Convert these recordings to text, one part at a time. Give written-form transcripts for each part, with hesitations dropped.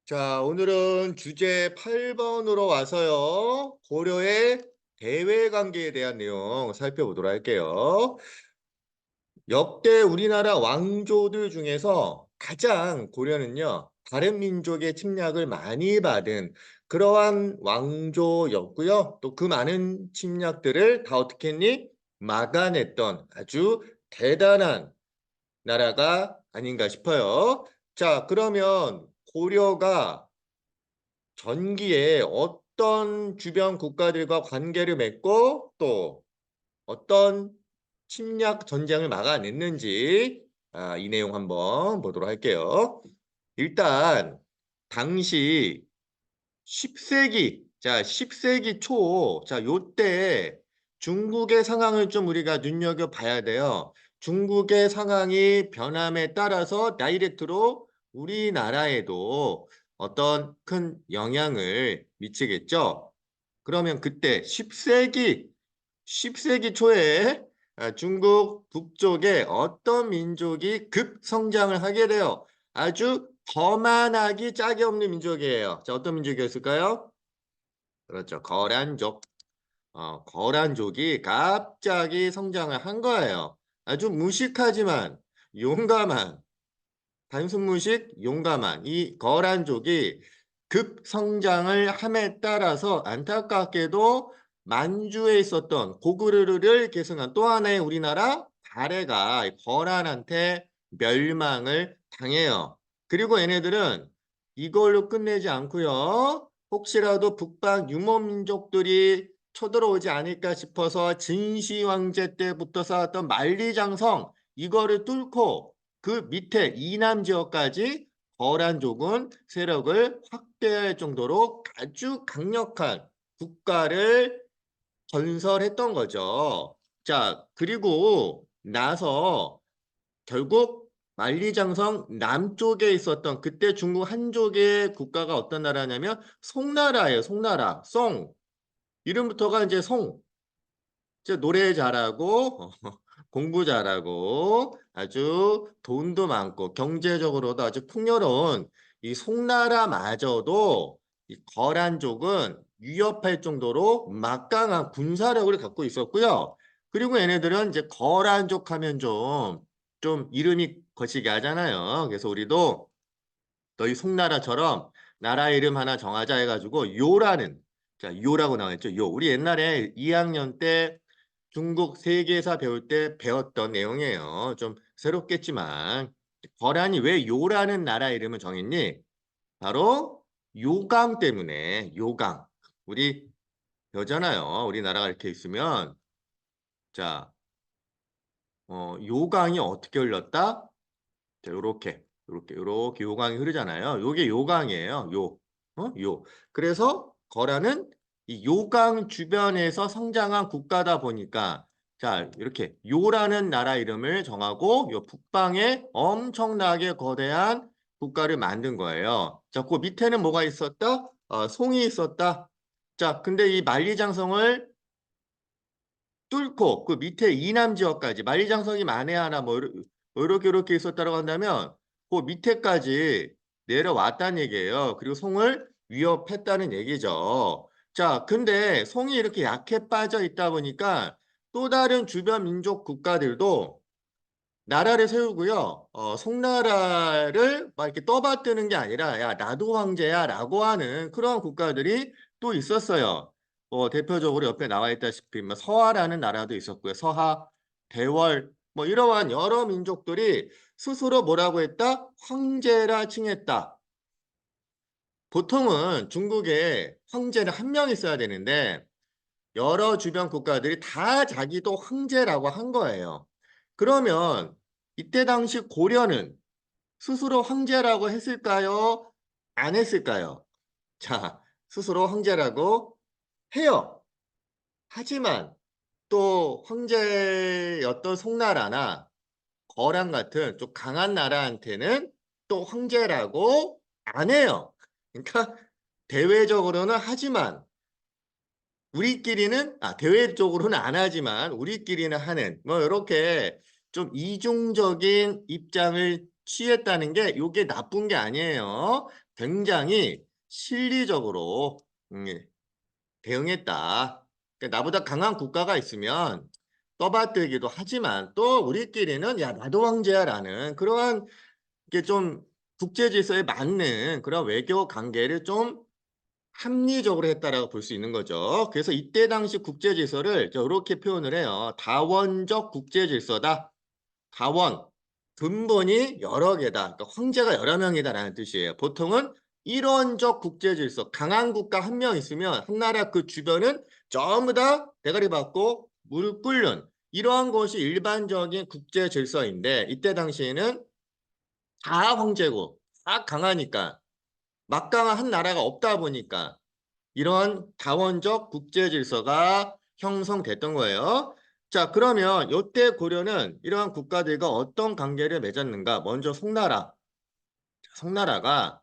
자, 오늘은 주제 8번으로 와서요. 고려의 대외 관계에 대한 내용 살펴보도록 할게요. 역대 우리나라 왕조들 중에서 가장 고려는요, 다른 민족의 침략을 많이 받은 그러한 왕조였고요. 또 그 많은 침략들을 다 어떻게 했니? 막아냈던 아주 대단한 나라가 아닌가 싶어요. 자, 그러면 고려가 전기에 어떤 주변 국가들과 관계를 맺고 또 어떤 침략 전쟁을 막아냈는지 이 내용 한번 보도록 할게요. 일단 당시 10세기 자 10세기 초 요때 중국의 상황을 좀 우리가 눈여겨봐야 돼요. 중국의 상황이 변함에 따라서 다이렉트로 우리나라에도 어떤 큰 영향을 미치겠죠. 그러면 그때 10세기 초에 중국 북쪽에 어떤 민족이 급성장을 하게 돼요. 아주 거만하기 짝이 없는 민족이에요. 자, 어떤 민족이었을까요? 그렇죠. 거란족. 거란족이 갑자기 성장을 한 거예요. 아주 무식하지만 용감한, 단순 무식, 용감한 이 거란족이 급성장을 함에 따라서 안타깝게도 만주에 있었던 고구려를 계승한 또 하나의 우리나라 발해가 거란한테 멸망을 당해요. 그리고 얘네들은 이걸로 끝내지 않고요. 혹시라도 북방 유목민족들이 쳐들어오지 않을까 싶어서 진시 황제 때부터 쌓았던 만리장성 이거를 뚫고 그 밑에 이남 지역까지 거란족은 세력을 확대할 정도로 아주 강력한 국가를 건설했던 거죠. 자, 그리고 나서 결국 만리장성 남쪽에 있었던 그때 중국 한족의 국가가 어떤 나라냐면 송나라예요. 송나라. 송. 이름부터가 이제 송. 이제 노래 잘하고 공부 잘하고 아주 돈도 많고 경제적으로도 아주 풍요로운 이 송나라마저도 이 거란족은 위협할 정도로 막강한 군사력을 갖고 있었고요. 그리고 얘네들은 이제 거란족 하면 좀 이름이 거시기 하잖아요. 그래서 우리도 너희 송나라처럼 나라 이름 하나 정하자 해가지고 요라는 자 요라고 나와있죠. 요 우리 옛날에 2학년 때 중국 세계사 배울 때 배웠던 내용이에요. 좀 새롭겠지만 거란이 왜 요라는 나라 이름을 정했니? 바로 요강 때문에 요강 우리 여잖아요. 우리나라가 이렇게 있으면 자 요강이 어떻게 흘렀다? 자, 요렇게 요강이 흐르잖아요. 요게 요강이에요. 요. 그래서 거란은 이 요강 주변에서 성장한 국가다 보니까 자, 이렇게 요라는 나라 이름을 정하고 요 북방에 엄청나게 거대한 국가를 만든 거예요. 자, 그 밑에는 뭐가 있었다? 송이 있었다. 자, 근데 이 만리장성을 뚫고 그 밑에 이남 지역까지 만리장성이 만에 하나 뭐 이렇게 있었다고 한다면 그 밑에까지 내려왔다는 얘기예요. 그리고 송을 위협했다는 얘기죠. 자, 근데 송이 이렇게 약해 빠져 있다 보니까 또 다른 주변 민족 국가들도 나라를 세우고요. 송나라를 막 이렇게 떠받드는 게 아니라 야 나도 황제야라고 하는 그런 국가들이 또 있었어요. 대표적으로 옆에 나와 있다시피 뭐 서하라는 나라도 있었고요. 서하, 대월 뭐 이러한 여러 민족들이 스스로 뭐라고 했다? 황제라 칭했다. 보통은 중국에 황제는 한 명 있어야 되는데 여러 주변 국가들이 다 자기도 황제라고 한 거예요. 그러면 이때 당시 고려는 스스로 황제라고 했을까요? 안 했을까요? 자, 스스로 황제라고 해요. 하지만 또 황제였던 송나라나 거란 같은 좀 강한 나라한테는 또 황제라고 안 해요. 그러니까 대외적으로는 하지만 우리끼리는 대외적으로는 안 하지만 우리끼리는 하는 뭐 이렇게 좀 이중적인 입장을 취했다는 게 요게 나쁜 게 아니에요. 굉장히 실리적으로 대응했다. 그러니까 나보다 강한 국가가 있으면 떠받들기도 하지만 또 우리끼리는 "야 나도 황제야."라는 그러한 게 좀 국제 질서에 맞는 그런 외교 관계를 좀 합리적으로 했다라고 볼 수 있는 거죠. 그래서 이때 당시 국제 질서를 요렇게 표현을 해요. "다원적 국제 질서다." 다원, 근본이 여러 개다. 그러니까 황제가 여러 명이다라는 뜻이에요. 보통은 일원적 국제 질서, 강한 국가 한 명 있으면 한 나라 그 주변은 전부 다 대가리 받고 무릎 꿇는 이러한 것이 일반적인 국제 질서인데 이때 당시에는 다 황제고 다 강하니까 막강한 한 나라가 없다 보니까 이러한 다원적 국제 질서가 형성됐던 거예요. 자, 그러면 요때 고려는 이러한 국가들과 어떤 관계를 맺었는가? 먼저 송나라. 송나라가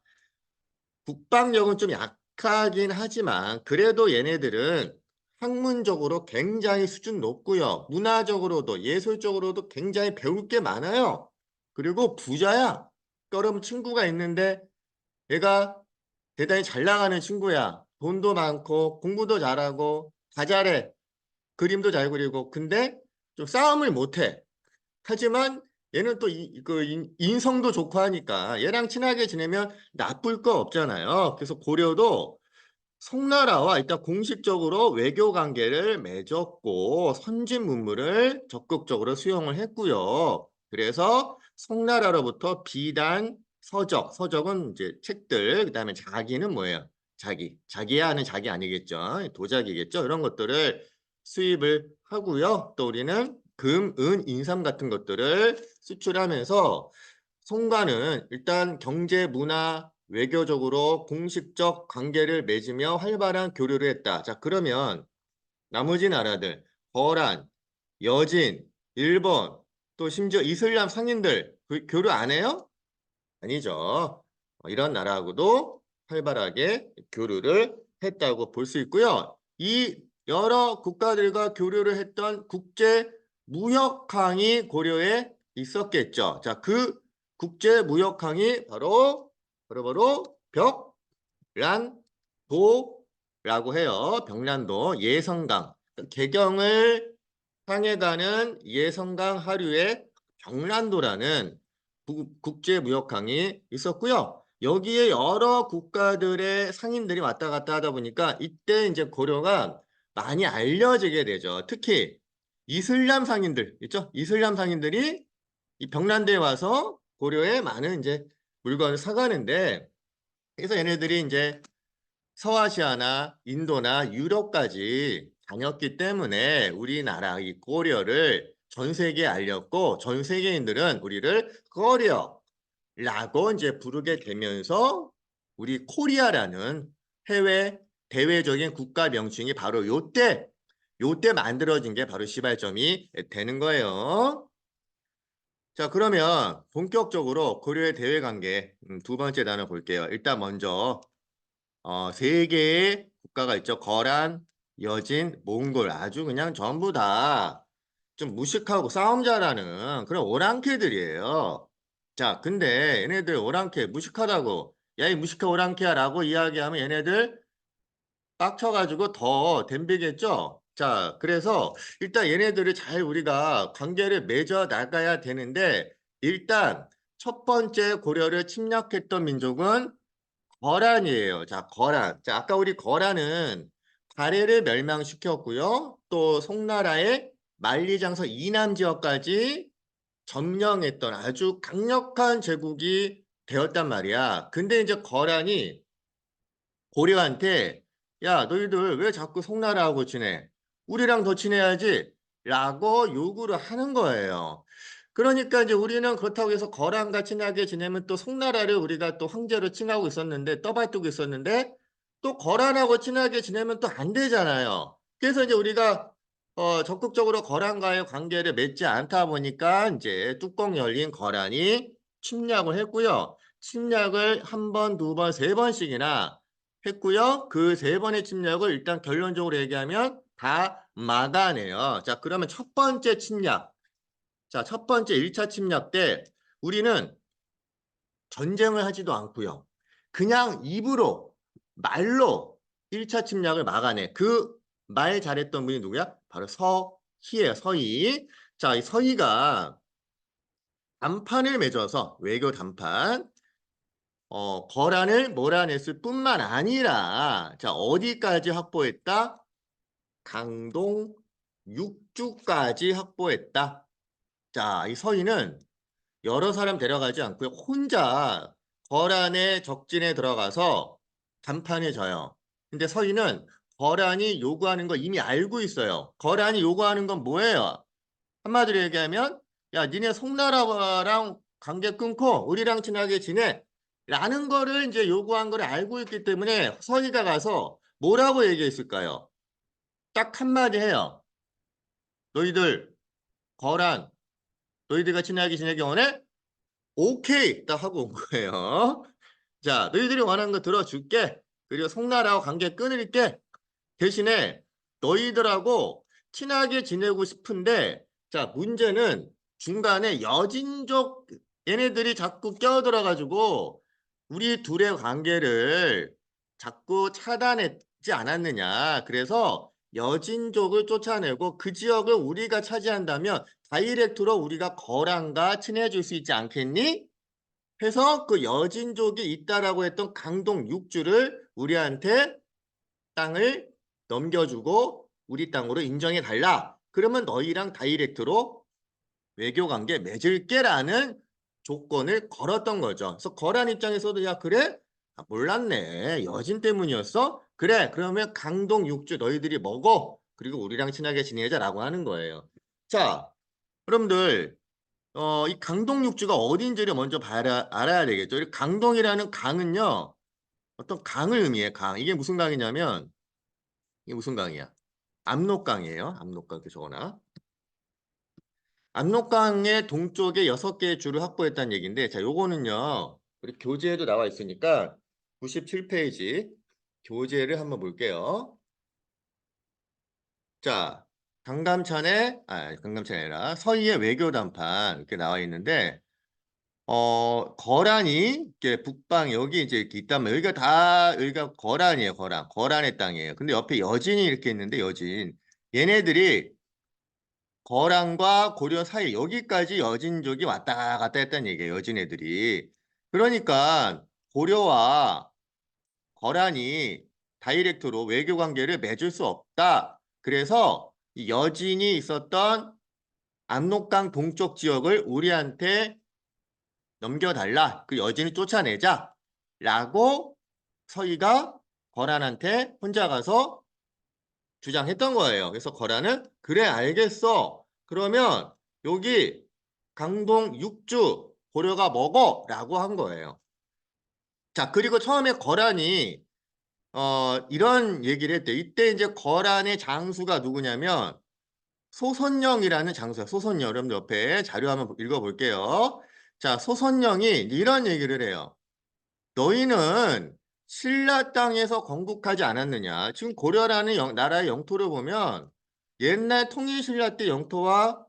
국방력은 좀 약하긴 하지만 그래도 얘네들은 학문적으로 굉장히 수준 높고요. 문화적으로도 예술적으로도 굉장히 배울 게 많아요. 그리고 부자야. 여러분 친구가 있는데 얘가 대단히 잘 나가는 친구야. 돈도 많고 공부도 잘하고 다 잘해. 그림도 잘 그리고. 근데 좀 싸움을 못 해. 하지만 얘는 또 인성도 좋고 하니까 얘랑 친하게 지내면 나쁠 거 없잖아요. 그래서 고려도 송나라와 일단 공식적으로 외교 관계를 맺었고 선진 문물을 적극적으로 수용을 했고요. 그래서 송나라로부터 비단, 서적, 서적은 이제 책들, 그다음에 자기는 뭐예요? 자기야 하는 자기 아니겠죠? 도자기겠죠? 이런 것들을 수입을 하고요. 또 우리는 금, 은, 인삼 같은 것들을 수출하면서 송과는 일단 경제, 문화, 외교적으로 공식적 관계를 맺으며 활발한 교류를 했다. 자, 그러면 나머지 나라들, 거란, 여진, 일본, 또 심지어 이슬람 상인들 교류 안 해요? 아니죠. 이런 나라하고도 활발하게 교류를 했다고 볼 수 있고요. 이 여러 국가들과 교류를 했던 국제 무역항이 고려에 있었겠죠. 자, 그 국제 무역항이 바로 벽란도라고 해요. 벽란도 예성강. 개경을 향해 가는 예성강 하류에 벽란도라는 국제무역항이 있었고요. 여기에 여러 국가들의 상인들이 왔다 갔다 하다 보니까 이때 이제 고려가 많이 알려지게 되죠. 특히 이슬람 상인들 있죠? 이슬람 상인들이 이 벽란대에 와서 고려에 많은 이제 물건을 사가는데 그래서 얘네들이 이제 서아시아나 인도나 유럽까지 다녔기 때문에 우리나라 이 고려를 전 세계에 알렸고 전 세계인들은 우리를 고려라고 이제 부르게 되면서 우리 코리아라는 해외 대외적인 국가 명칭이 바로 요때 만들어진 게 바로 시발점이 되는 거예요. 자, 그러면 본격적으로 고려의 대외 관계 두 번째 단어 볼게요. 일단 먼저 세 개의 국가가 있죠. 거란, 여진, 몽골. 아주 그냥 전부 다 좀 무식하고 싸움 잘하는 그런 오랑캐들이에요. 자, 근데 얘네들 오랑캐 무식하다고 야, 이 무식한 오랑캐야 라고 이야기하면 얘네들 빡쳐가지고 더 덤비겠죠. 자, 그래서 일단 얘네들을 잘 우리가 관계를 맺어 나가야 되는데 일단 첫 번째 고려를 침략했던 민족은 거란이에요. 자, 거란. 자, 아까 우리 거란은 발해를 멸망시켰고요. 또 송나라의 만리장성 이남 지역까지 점령했던 아주 강력한 제국이 되었단 말이야. 근데 이제 거란이 고려한테 야, 너희들 왜 자꾸 송나라하고 지내? 우리랑 더 친해야지. 라고 요구를 하는 거예요. 그러니까 이제 우리는 그렇다고 해서 거란과 친하게 지내면 또 송나라를 우리가 또 황제로 칭하고 있었는데 떠받들고 있었는데 또 거란하고 친하게 지내면 또 안 되잖아요. 그래서 이제 우리가 적극적으로 거란과의 관계를 맺지 않다 보니까 이제 뚜껑 열린 거란이 침략을 했고요. 침략을 한 번, 두 번, 세 번씩이나 했고요. 그 세 번의 침략을 일단 결론적으로 얘기하면 다 막아내요. 자, 그러면 첫 번째 침략. 자, 첫 번째 1차 침략 때 우리는 전쟁을 하지도 않고요. 그냥 입으로 말로 1차 침략을 막아내. 그 말 잘했던 분이 누구야? 바로 서희예요. 서희. 자, 이 서희가 담판을 맺어서 외교 담판 거란을 몰아냈을 뿐만 아니라 자, 어디까지 확보했다? 강동 6주까지 확보했다. 자, 이 서희는 여러 사람 데려가지 않고요. 혼자 거란의 적진에 들어가서 단판에 져요. 근데 서희는 거란이 요구하는 거 이미 알고 있어요. 거란이 요구하는 건 뭐예요? 한마디로 얘기하면 야, 니네 송나라랑 관계 끊고 우리랑 친하게 지내. 라는 거를 이제 요구한 걸 알고 있기 때문에 서희가 가서 뭐라고 얘기했을까요? 딱 한마디 해요. 너희들 거란 너희들과 친하게 지내기 원해? 오케이 딱 하고 온 거예요. 자, 너희들이 원하는 거 들어줄게. 그리고 송나라와 관계 끊을게. 대신에 너희들하고 친하게 지내고 싶은데 자, 문제는 중간에 여진족 얘네들이 자꾸 껴들어가지고 우리 둘의 관계를 자꾸 차단했지 않았느냐. 그래서 여진족을 쫓아내고 그 지역을 우리가 차지한다면 다이렉트로 우리가 거란과 친해질 수 있지 않겠니? 해서 그 여진족이 있다라고 했던 강동 6주를 우리한테 땅을 넘겨주고 우리 땅으로 인정해 달라. 그러면 너희랑 다이렉트로 외교관계 맺을게라는 조건을 걸었던 거죠. 그래서 거란 입장에서도 야 그래? 아, 몰랐네. 여진 때문이었어? 그래. 그러면 강동 6주 너희들이 먹어. 그리고 우리랑 친하게 지내자라고 하는 거예요. 자, 여러분들 이 강동 6주가 어딘지를 먼저 알아야 되겠죠. 이 강동이라는 강은요. 어떤 강을 의미해 강. 이게 무슨 강이냐면 이게 무슨 강이야? 압록강이에요. 압록강 이렇게 적어놔. 압록강의 동쪽에 6개의 주를 확보했다는 얘기인데 자, 요거는요. 우리 교재에도 나와 있으니까 97페이지 교재를 한번 볼게요. 자, 강감찬이 아니라 서희의 외교 담판 이렇게 나와 있는데 거란이 이렇게 북방 여기 이제 이렇게 있다면 여기가 거란이에요. 거란의 땅이에요. 근데 옆에 여진이 이렇게 있는데 여진 얘네들이 거란과 고려 사이 여기까지 여진족이 왔다 갔다 했다는 얘기예요. 여진 애들이. 그러니까 고려와 거란이 다이렉트로 외교 관계를 맺을 수 없다. 그래서 이 여진이 있었던 압록강 동쪽 지역을 우리한테 넘겨달라. 그 여진을 쫓아내자. 라고 서희가 거란한테 혼자 가서 주장했던 거예요. 그래서 거란은 그래 알겠어. 그러면 여기 강동 6주 고려가 먹어 라고 한 거예요. 자, 그리고 처음에 거란이 이런 얘기를 했대요. 이때 이제 거란의 장수가 누구냐면 소선영이라는 장수야. 소선영. 여러분 옆에 자료 한번 읽어볼게요. 자, 소선영이 이런 얘기를 해요. 너희는 신라 땅에서 건국하지 않았느냐. 지금 고려라는 나라의 영토를 보면 옛날 통일신라 때 영토와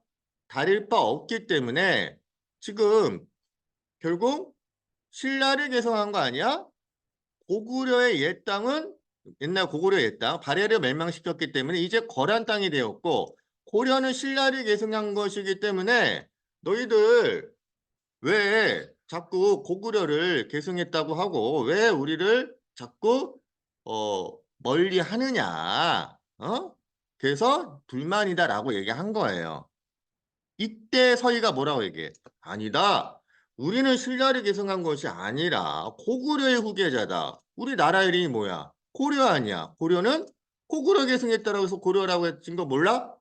다를 바 없기 때문에 지금 결국 신라를 개성한 거 아니야? 고구려의 옛 땅은 옛날 고구려의 옛 땅, 발해를 멸망시켰기 때문에 이제 거란 땅이 되었고 고려는 신라를 계승한 것이기 때문에 너희들 왜 자꾸 고구려를 계승했다고 하고 왜 우리를 자꾸 멀리 하느냐? 그래서 불만이다라고 얘기한 거예요. 이때 서희가 뭐라고 얘기해? 아니다. 우리는 신라를 계승한 것이 아니라 고구려의 후계자다. 우리 나라 이름이 뭐야? 고려 아니야. 고려는 고구려 계승했다라고 해서 고려라고 했진 거 몰라?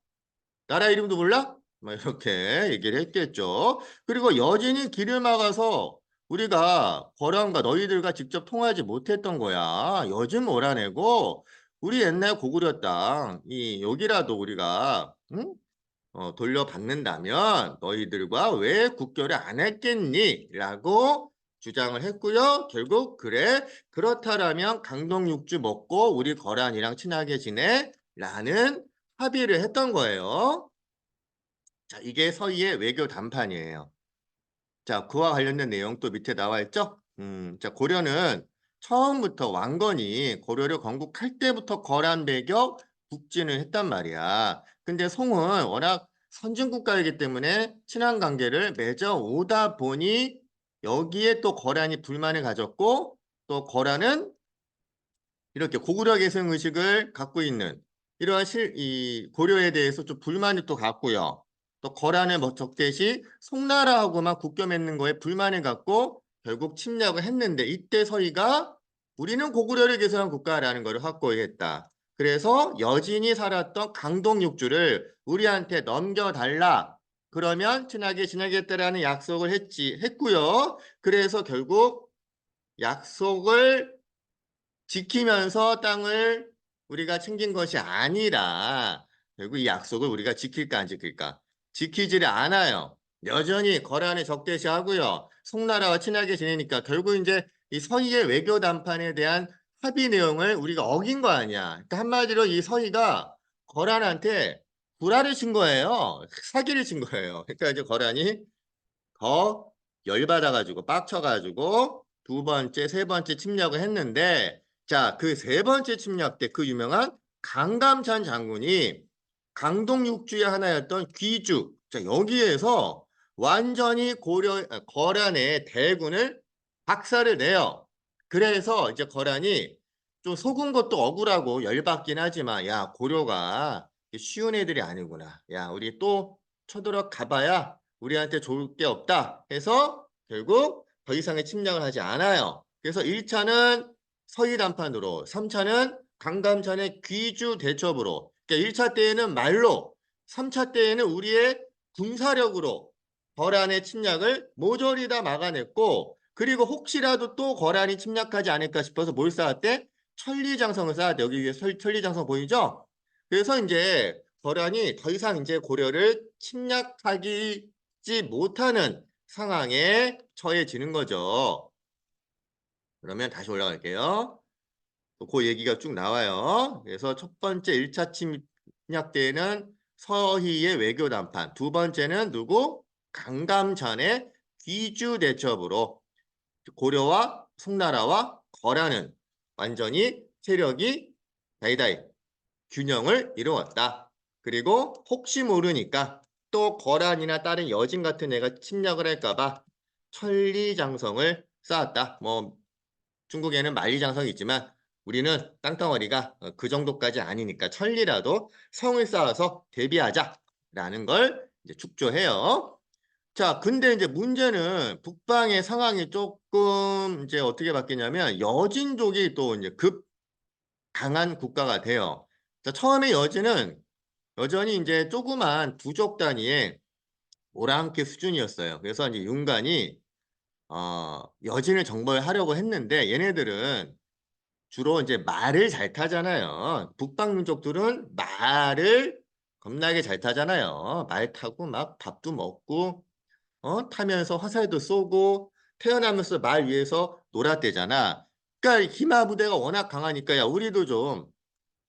나라 이름도 몰라? 막 이렇게 얘기를 했겠죠. 그리고 여진이 길을 막아서 우리가 거란과 너희들과 직접 통하지 못했던 거야. 여진 몰아내고 우리 옛날 고구려 땅, 여기라도 우리가 돌려받는다면 너희들과 왜 국교를 안 했겠니? 라고 주장을 했고요. 결국 그래 그렇다라면 강동 6주 먹고 우리 거란이랑 친하게 지내 라는 합의를 했던 거예요. 자, 이게 서희의 외교 담판이에요. 자, 그와 관련된 내용 또 밑에 나와 있죠? 자, 고려는 처음부터 왕건이 고려를 건국할 때부터 거란 배경 북진을 했단 말이야. 근데 송은 워낙 선진국가이기 때문에 친한 관계를 맺어 오다 보니 여기에 또 거란이 불만을 가졌고 또 거란은 이렇게 고구려 계승 의식을 갖고 있는 이러한 이 고려에 대해서 좀 불만을 또 갖고요. 또 거란을 뭐 적대시 송나라하고만 국교 맺는 거에 불만을 갖고 결국 침략을 했는데 이때 서희가 우리는 고구려를 계승한 국가라는 것을 확고히 했다. 그래서 여진이 살았던 강동 육주를 우리한테 넘겨달라. 그러면 친하게 지내겠다라는 약속을 했고요. 그래서 결국 약속을 지키면서 땅을 우리가 챙긴 것이 아니라 결국 이 약속을 우리가 지킬까 안 지킬까? 지키지를 않아요. 여전히 거란을 적대시하고요. 송나라와 친하게 지내니까 결국 이제 이 서희의 외교談판에 대한 합의 내용을 우리가 어긴 거 아니야. 그러니까 한마디로 이 서희가 거란한테 구라를 친 거예요. 사기를 친 거예요. 그러니까 이제 거란이 더 열받아가지고 빡쳐가지고 두 번째, 세 번째 침략을 했는데 자, 그 세 번째 침략 때 그 유명한 강감찬 장군이 강동 육주의 하나였던 귀주 자, 여기에서 완전히 거란의 대군을 박살을 내요. 그래서 이제 거란이 좀 속은 것도 억울하고 열받긴 하지만 야, 고려가 쉬운 애들이 아니구나. 야, 우리 또 쳐들어 가봐야 우리한테 좋을 게 없다 해서 결국 더 이상의 침략을 하지 않아요. 그래서 1차는 서희談판으로 3차는 강감찬의 귀주 대첩으로 그러니까 1차 때에는 말로 3차 때에는 우리의 군사력으로 거란의 침략을 모조리 다 막아냈고 그리고 혹시라도 또 거란이 침략하지 않을까 싶어서 뭘 쌓았대? 천리장성을 쌓았대. 여기 위에 천리장성 보이죠? 그래서 이제 거란이 더 이상 이제 고려를 침략하지 못하는 상황에 처해지는 거죠. 그러면 다시 올라갈게요. 그 얘기가 쭉 나와요. 그래서 첫 번째 1차 침략 때에는 서희의 외교談判, 두 번째는 누구? 강감찬의 귀주 대첩으로 고려와 송나라와 거란은 완전히 세력이 다이다이 균형을 이루었다. 그리고 혹시 모르니까 또 거란이나 다른 여진 같은 애가 침략을 할까봐 천리장성을 쌓았다. 뭐 중국에는 만리장성이 있지만 우리는 땅덩어리가 그 정도까지 아니니까 천리라도 성을 쌓아서 대비하자라는 걸 이제 축조해요. 자, 근데 이제 문제는 북방의 상황이 조금 이제 어떻게 바뀌냐면 여진족이 또 이제 급 강한 국가가 돼요. 자, 처음에 여진은 여전히 이제 조그만 부족 단위의 오랑캐 수준이었어요. 그래서 이제 윤관이 여진을 정벌하려고 했는데 얘네들은 주로 이제 말을 잘 타잖아요. 북방 민족들은 말을 겁나게 잘 타잖아요. 말 타고 막 밥도 먹고 타면서 화살도 쏘고 태어나면서 말 위에서 놀았대잖아. 그러니까 기마 부대가 워낙 강하니까 야 우리도 좀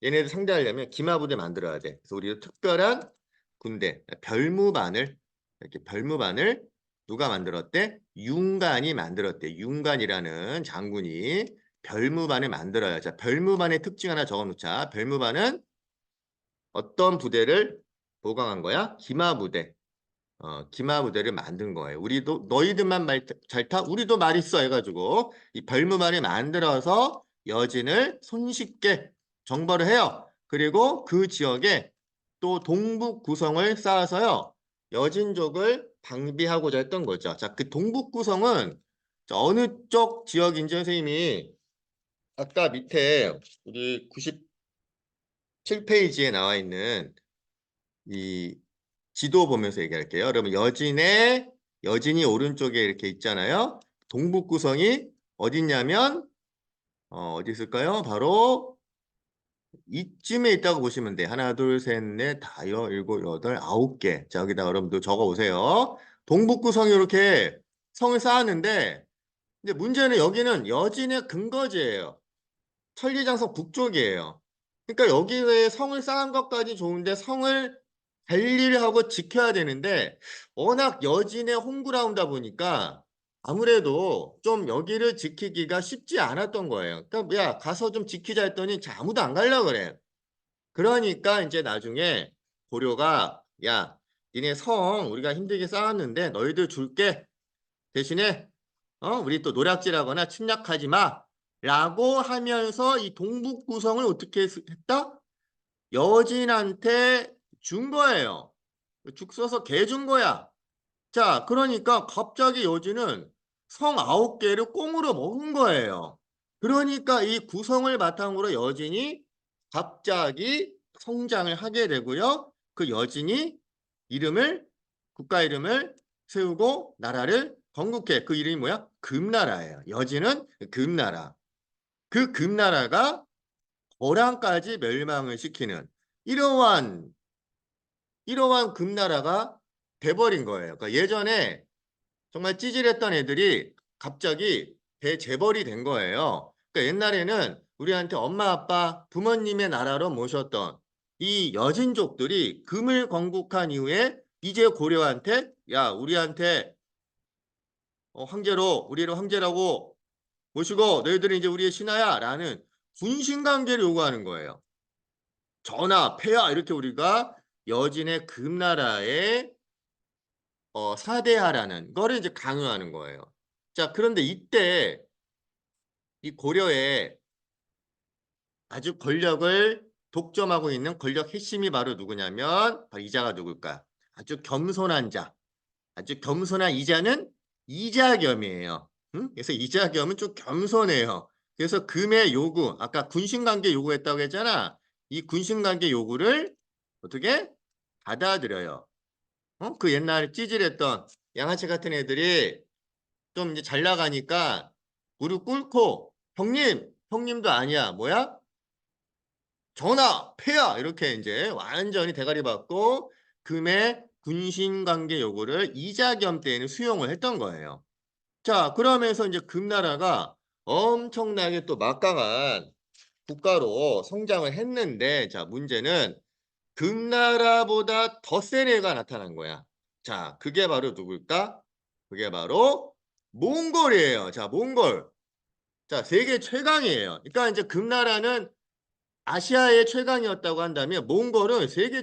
얘네들 상대하려면 기마 부대 만들어야 돼. 그래서 우리도 특별한 군대 별무반을 이렇게 별무반을 누가 만들었대? 윤관이 만들었대. 윤관이라는 장군이 별무반을 만들어요. 자, 별무반의 특징 하나 적어놓자. 별무반은 어떤 부대를 보강한 거야? 기마 부대. 기마 부대를 만든 거예요. 우리도 너희들만 말 잘 타? 우리도 말 있어 해가지고 이 별무반을 만들어서 여진을 손쉽게 정벌을 해요. 그리고 그 지역에 또 동북 구성을 쌓아서요. 여진족을 방비하고자 했던 거죠. 자, 그 동북 구성은 어느 쪽 지역인지 선생님이 아까 밑에 우리 97페이지에 나와 있는 이 지도 보면서 얘기할게요. 그러면 여진이 오른쪽에 이렇게 있잖아요. 동북 구성이 어딨냐면 어디 있을까요? 바로 이쯤에 있다고 보시면 돼. 하나, 둘, 셋, 넷, 다섯, 일곱, 여덟, 아홉 개. 자, 여기다 여러분들 적어 오세요. 동북 구성이 이렇게 성을 쌓았는데 근데 문제는 여기는 여진의 근거지예요. 천리장성 북쪽이에요. 그러니까 여기에 성을 쌓은 것까지 좋은데 성을 관리를 하고 지켜야 되는데 워낙 여진의 홈그라운드다 보니까 아무래도 좀 여기를 지키기가 쉽지 않았던 거예요. 그러니까 "야 가서 좀 지키자." 했더니 자 아무도 안 가려고 그래. 그러니까 인제 나중에 고려가 "야 니네 성 우리가 힘들게 쌓았는데 너희들 줄게. 대신에 우리 또 노략질하거나 침략하지 마."라고 하면서 이 동북구성을 어떻게 했다? 여진한테 준 거예요. 죽 써서 개 준 거야. 자 그러니까 갑자기 여진은 성 9 개를 꽁으로 먹은 거예요. 그러니까 이 구성을 바탕으로 여진이 갑자기 성장을 하게 되고요. 그 여진이 이름을 국가 이름을 세우고 나라를 건국해. 그 이름이 뭐야? 금나라예요. 여진은 금나라. 그 금나라가 거란까지 멸망을 시키는 이러한 금나라가 돼 버린 거예요. 그러니까 예전에 정말 찌질했던 애들이 갑자기 대재벌이 된 거예요. 그러니까 옛날에는 우리한테 엄마 아빠 부모님의 나라로 모셨던 이 여진족들이 금을 건국한 이후에 이제 고려한테 "야 우리한테 황제로 우리를 황제라고 모시고 너희들은 이제 우리의 신하야."라는 군신 관계를 요구하는 거예요. "전하, 폐하." 이렇게 우리가 여진의 금나라에 사대하라는 거를 이제 강요하는 거예요. 자 그런데 이때 이 고려에 아주 권력을 독점하고 있는 권력 핵심이 바로 누구냐면 바로 이자가 누굴까? 아주 겸손한 자. 아주 겸손한 이자는 이자겸이에요. 응? 그래서 이자겸은 좀 겸손해요. 그래서 금의 요구, 아까 군신관계 요구했다고 했잖아. 이 군신관계 요구를 어떻게 받아들여요. 그 옛날에 찌질했던 양아치 같은 애들이 좀 이제 잘 나가니까 무릎 꿇고 "형님, 형님도 아니야. 뭐야? 전하, 폐하." 이렇게 인제 완전히 대가리 받고 금의 군신 관계 요구를 이자겸 때에는 수용을 했던 거예요. 자 그러면서 인제 금나라가 엄청나게 또 막강한 국가로 성장을 했는데 자 문제는 금나라보다 더 센 애가 나타난 거야. 자 그게 바로 누굴까? 그게 바로 몽골이에요. 자 몽골. 자 세계 최강이에요. 그러니까 인제 금나라는 아시아의 최강이었다고 한다면 몽골은 세계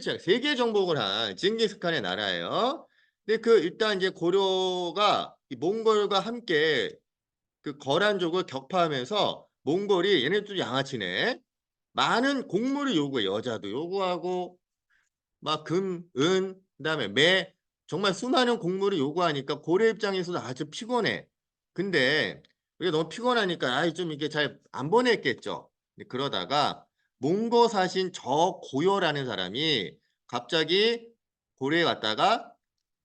정복을 한 징기스칸의 나라예요. 근데 그 일단 이제 고려가 이 몽골과 함께 그 거란족을 격파하면서 몽골이 얘네들도 양아치네. 많은 곡물을 요구해. 여자도 요구하고 막 금, 은, 그다음에 매 정말 수많은 곡물을 요구하니까 고려 입장에서도 아주 피곤해. 근데 이게 너무 피곤하니까 아이 좀 이게 잘 안 보냈겠죠. 근데 그러다가 몽고 사신 저고요라는 사람이 갑자기 고려에 왔다가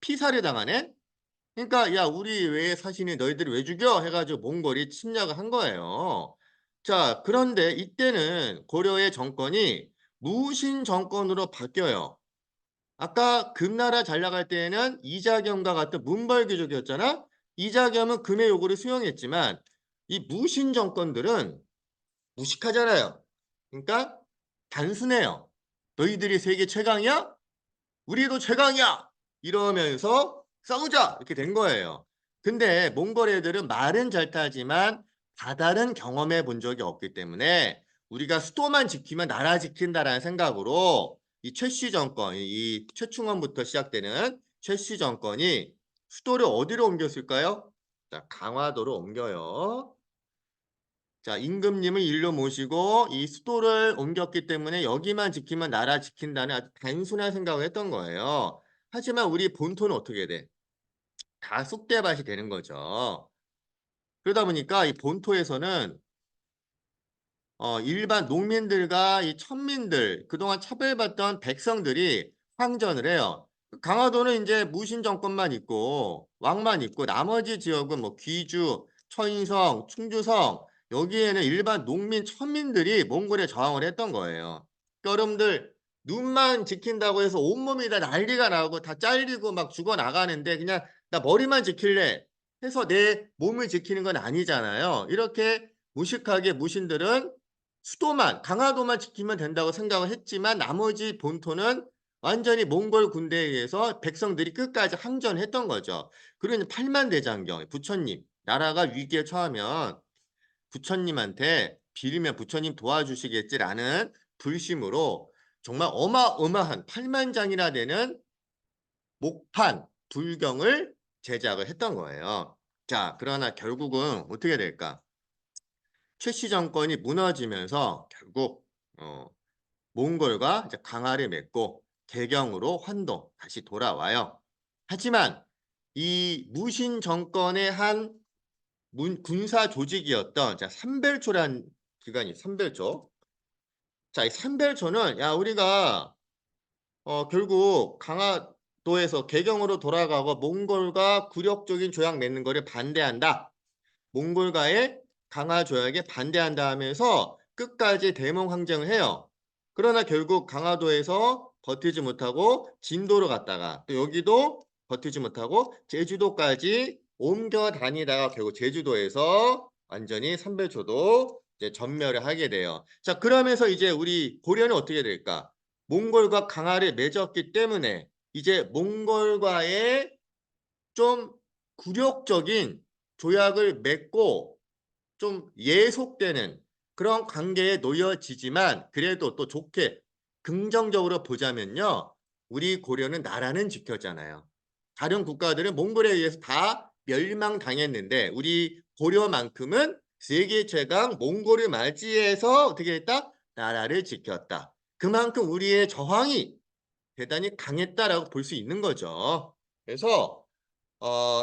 피살을 당하네. 그러니까 "야 우리 외에 사신이 너희들을 왜 죽여?" 해 가지고 몽골이 침략을 한 거예요. 자 그런데 이때는 고려의 정권이 무신 정권으로 바뀌어요. 아까 금나라 잘 나갈 때에는 이자겸과 같은 문벌귀족이었잖아. 이자겸은 금의 요구를 수용했지만 이 무신 정권들은 무식하잖아요. 그러니까 단순해요. "너희들이 세계 최강이야? 우리도 최강이야!" 이러면서 "싸우자!" 이렇게 된 거예요. 근데 몽골 애들은 말은 잘 타지만 바다는 경험해 본 적이 없기 때문에 '우리가 수도만 지키면 나라 지킨다.'라는 생각으로 이 최씨 정권 이 최충원부터 시작되는 최씨 정권이 수도를 어디로 옮겼을까요? 자 강화도로 옮겨요. 자 임금님을 일로 모시고 이 수도를 옮겼기 때문에 '여기만 지키면 나라 지킨다.'는 아주 단순한 생각을 했던 거예요. 하지만 우리 본토는 어떻게 돼? 다 쑥대밭이 되는 거죠. 그러다 보니까 이 본토에서는 일반 농민들과 이 천민들 그동안 차별받던 백성들이 항전을 해요. 그 강화도는 인제 무신 정권만 있고 왕만 있고 나머지 지역은 뭐 귀주, 천성, 충주성 여기에는 일반 농민 천민들이 몽골에 저항을 했던 거예요. 그러니까 여러분들 눈만 지킨다고 해서 온몸이 다 난리가 나고 다 잘리고 막 죽어 나가는데 그냥 '나 머리만 지킬래.' 해서 내 몸을 지키는 건 아니잖아요. 이렇게 무식하게 무신들은 수도만 강화도만 지키면 된다고 생각을 했지만 나머지 본토는 완전히 몽골 군대에 의해서 백성들이 끝까지 항전했던 거죠. 그러니 팔만대장경 부처님 나라가 위기에 처하면 부처님한테 빌면 부처님 도와주시겠지라는 불심으로 정말 어마어마한 8만 장이나 되는 목판 불경을 제작을 했던 거예요. 자, 그러나 결국은 어떻게 될까? 최씨 정권이 무너지면서 결국 몽골과 이제 강화를 맺고 개경으로 환동 다시 돌아와요. 하지만 이 무신 정권의 한 군사 조직이었던 자 삼별초란 기관이 삼별초. 자, 이 삼별초는 야 우리가 결국 강화도에서 개경으로 돌아가고 몽골과 굴욕적인 조약 맺는 거를 반대한다. 몽골과의 강화 조약에 반대한다 하면서 끝까지 대몽 항쟁을 해요. 그러나 결국 강화도에서 버티지 못하고 진도로 갔다가 또 여기도 버티지 못하고 제주도까지 옮겨 다니다가 결국 제주도에서 완전히 삼별초도 이제 전멸을 하게 돼요. 자, 그러면서 이제 우리 고려는 어떻게 될까? 몽골과 강화를 맺었기 때문에 이제 몽골과의 좀 굴욕적인 조약을 맺고 좀 예속되는 그런 관계에 놓여지지만 그래도 또 좋게 긍정적으로 보자면요. 우리 고려는 나라는 지켰잖아요. 다른 국가들은 몽골에 의해서 다 멸망당했는데 우리 고려만큼은 세계 최강 몽골을 맞이해서 어떻게 했다? 나라를 지켰다. 그만큼 우리의 저항이 대단히 강했다라고 볼 수 있는 거죠. 그래서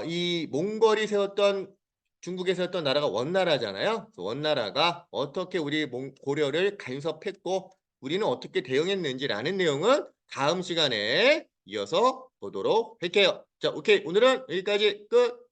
이 몽골이 세웠던 중국에 세웠던 나라가 원나라잖아요. 원나라가 어떻게 우리 고려를 간섭했고 우리는 어떻게 대응했는지라는 내용은 다음 시간에 이어서 보도록 할게요. 자, 오케이. 오늘은 여기까지 끝.